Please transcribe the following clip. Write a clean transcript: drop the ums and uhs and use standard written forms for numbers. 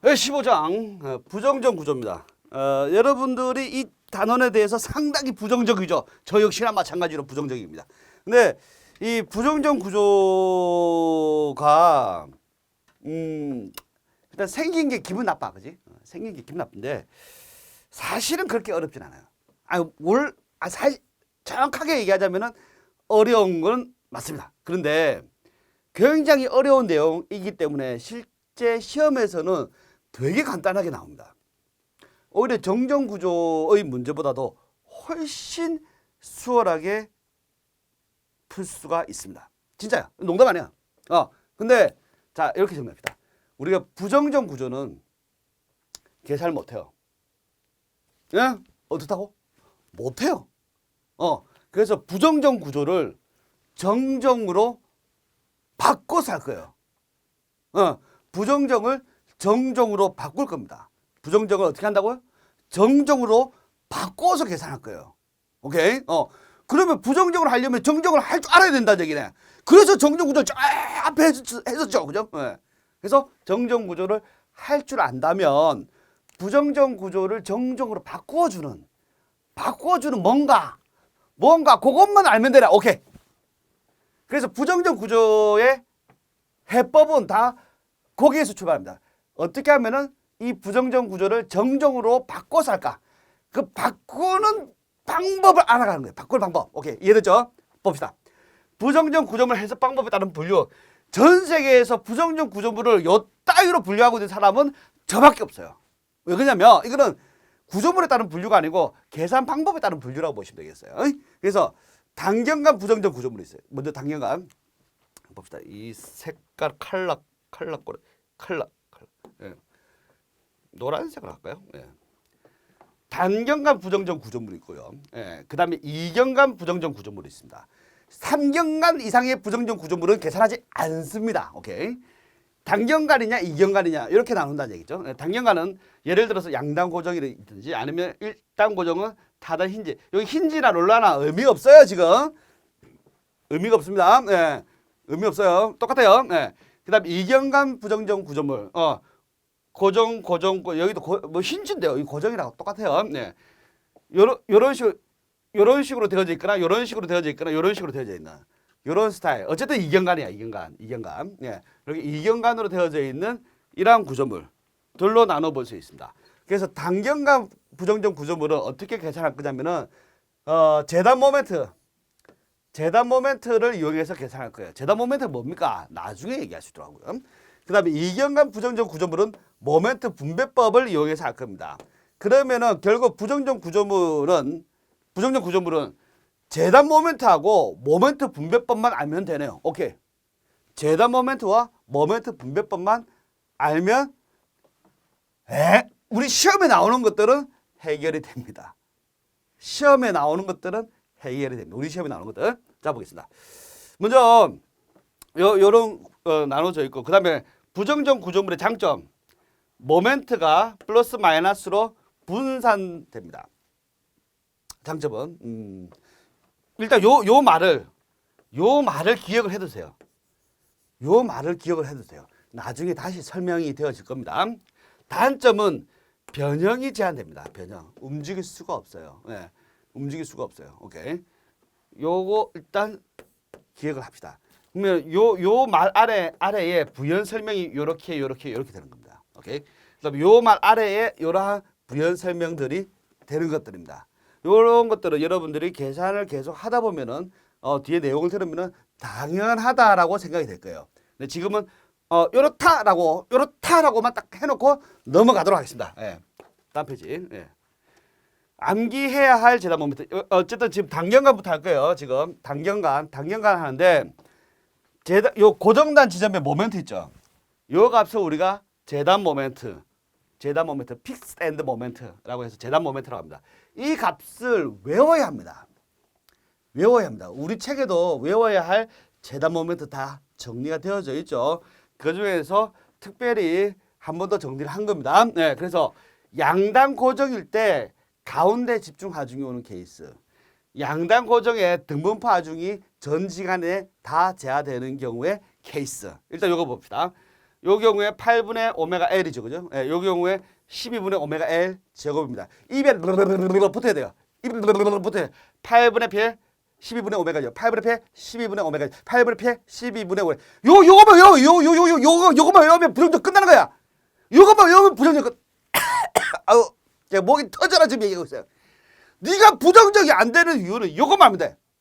15장 부정적 구조입니다. 여러분들이 이 단원에 대해서 상당히 부정적이죠. 저 역시나 마찬가지로 부정적입니다. 근데 이 부정적 구조가 일단 생긴 게 기분 나빠, 그지? 생긴 게 기분 나쁜데 사실은 그렇게 어렵진 않아요. 사실 정확하게 얘기하자면은 어려운 건 맞습니다. 그런데 굉장히 어려운 내용이기 때문에 실제 시험에서는 되게 간단하게 나옵니다. 오히려 정정구조의 문제보다도 훨씬 수월하게 풀 수가 있습니다. 진짜야. 농담 아니야. 근데 자, 이렇게 정리합시다. 우리가 부정정 구조는 계산을 못해요. 예? 어떻다고? 못해요. 그래서 부정정 구조를 정정으로 바꿔서 할 거예요. 부정정을 정정으로 바꿀 겁니다. 부정정을 어떻게 한다고요? 정정으로 바꿔서 계산할 거예요. 오케이? 그러면 부정정을 하려면 정정을 할 줄 알아야 된다는 얘기네. 그래서 정정구조 쫙 앞에 했었죠. 그죠? 네. 그래서 정정구조를 할 줄 안다면 부정정 구조를 정정으로 바꿔주는 뭔가 그것만 알면 되라. 오케이. 그래서 부정정 구조의 해법은 다 거기에서 출발합니다. 어떻게 하면은 이 부정정 구조를 정정으로 바꿔서 할까? 그 바꾸는 방법을 알아가는 거예요. 바꾸는 방법. 오케이. 이해됐죠? 봅시다. 부정정 구조물 해석 방법에 따른 분류. 전 세계에서 부정정 구조물을 요 따위로 분류하고 있는 사람은 저밖에 없어요. 왜 그러냐면 이거는 구조물에 따른 분류가 아니고 계산 방법에 따른 분류라고 보시면 되겠어요. 그래서 단경간 부정정 구조물이 있어요. 먼저 단경간 봅시다. 이 색깔 칼라. 예. 노란색으로 할까요? 예. 단경간 부정정 구조물이 있고요. 예. 그다음에 이경간 부정정 구조물이 있습니다. 3경간 이상의 부정정 구조물은 계산하지 않습니다. 오케이. 단경간이냐 이경간이냐 이렇게 나눈다는 얘기죠. 단경간은 예를 들어서 양단 고정이든지 아니면 일단 고정은 타단 힌지. 여기 힌지나 롤러나 의미 없어요. 지금 의미가 없습니다. 네. 의미 없어요. 똑같아요. 네. 그다음 이경간 부정정 구조물. 고정 여기도 뭐 힌지인데요. 이 고정이라고 똑같아요. 네. 요런 식으로 되어져 있거나 요런 식으로 되어져 있거나 요런 식으로 되어져 있나. 요런 스타일. 어쨌든 이경간이야. 이경간. 예. 이렇게 이경간으로 되어져 있는 이러한 구조물들로 나눠 볼 수 있습니다. 그래서 단경간 부정정 구조물은 어떻게 계산할 거냐면은 재단 모멘트를 이용해서 계산할 거예요. 재단 모멘트가 뭡니까? 나중에 얘기할 수 있더라고요. 그다음에 이경간 부정정 구조물은 모멘트 분배법을 이용해서 할 겁니다. 그러면은 결국 부정정 구조물은 재단 모멘트하고 모멘트 분배법만 알면 되네요. 오케이. 재단 모멘트와 모멘트 분배법만 알면 우리 시험에 나오는 것들은 해결이 됩니다. 시험에 나오는 것들은 해결이 됩니다. 우리 시험에 나오는 것들. 자, 보겠습니다. 먼저 요런 나눠져 있고 그다음에 부정정 구조물의 장점. 모멘트가 플러스 마이너스로 분산됩니다. 장점은 일단 요 말을 기억을 해두세요. 요 말을 기억을 해두세요. 나중에 다시 설명이 되어질 겁니다. 단점은 변형이 제한됩니다. 변형. 움직일 수가 없어요. 네. 움직일 수가 없어요. 오케이. 요거 일단 기억을 합시다. 그러면 요 말 아래에 부연 설명이 요렇게 되는 겁니다. 오케이. 그다음에 요 말 아래에 요러한 부연 설명들이 되는 것들입니다. 요런 것들은 여러분들이 계산을 계속 하다 보면은 뒤에 내용을 들으면은 당연하다라고 생각이 될 거예요. 근데 지금은 요렇다라고만 딱 해놓고 넘어가도록 하겠습니다. 예. 다음 페이지. 예. 암기해야 할 재단 모멘트. 어쨌든 지금 단경간부터 할 거예요. 지금 단경간 하는데 요 고정단 지점에 모멘트 있죠. 요 값을 우리가 재단 모멘트, 픽스 앤드 모멘트라고 해서 재단 모멘트라고 합니다. 이 값을 외워야 합니다. 우리 책에도 외워야 할 재단 모멘트 다 정리가 되어져 있죠. 그 중에서 특별히 한 번 더 정리를 한 겁니다. 네, 그래서 양단 고정일 때 가운데 집중 하중이 오는 케이스. 양단 고정의 등분파 하중이 전 시간에 다 제하되는 경우의 케이스. 일단 이거 봅시다. 요 경우에 8분의 오메가 L이죠. 그죠? 예, 요 경우에 12분의 오메가 L 제곱입니다. 입에 붙어야 돼요. 입에 붙어야 돼요. 8분의 피 12분의 오메가죠. 8분의 피 12분의 오메가. 8분의 피 12분의 오메가. 요거만 외우면 부정적 끝나는 거야. 요거만 외우면 부정적 끝. 아우, 제가 목이 터져라 지금 얘기하고 있어요. 네가 부정적이 안 되는 이유는 요거만 하면 돼.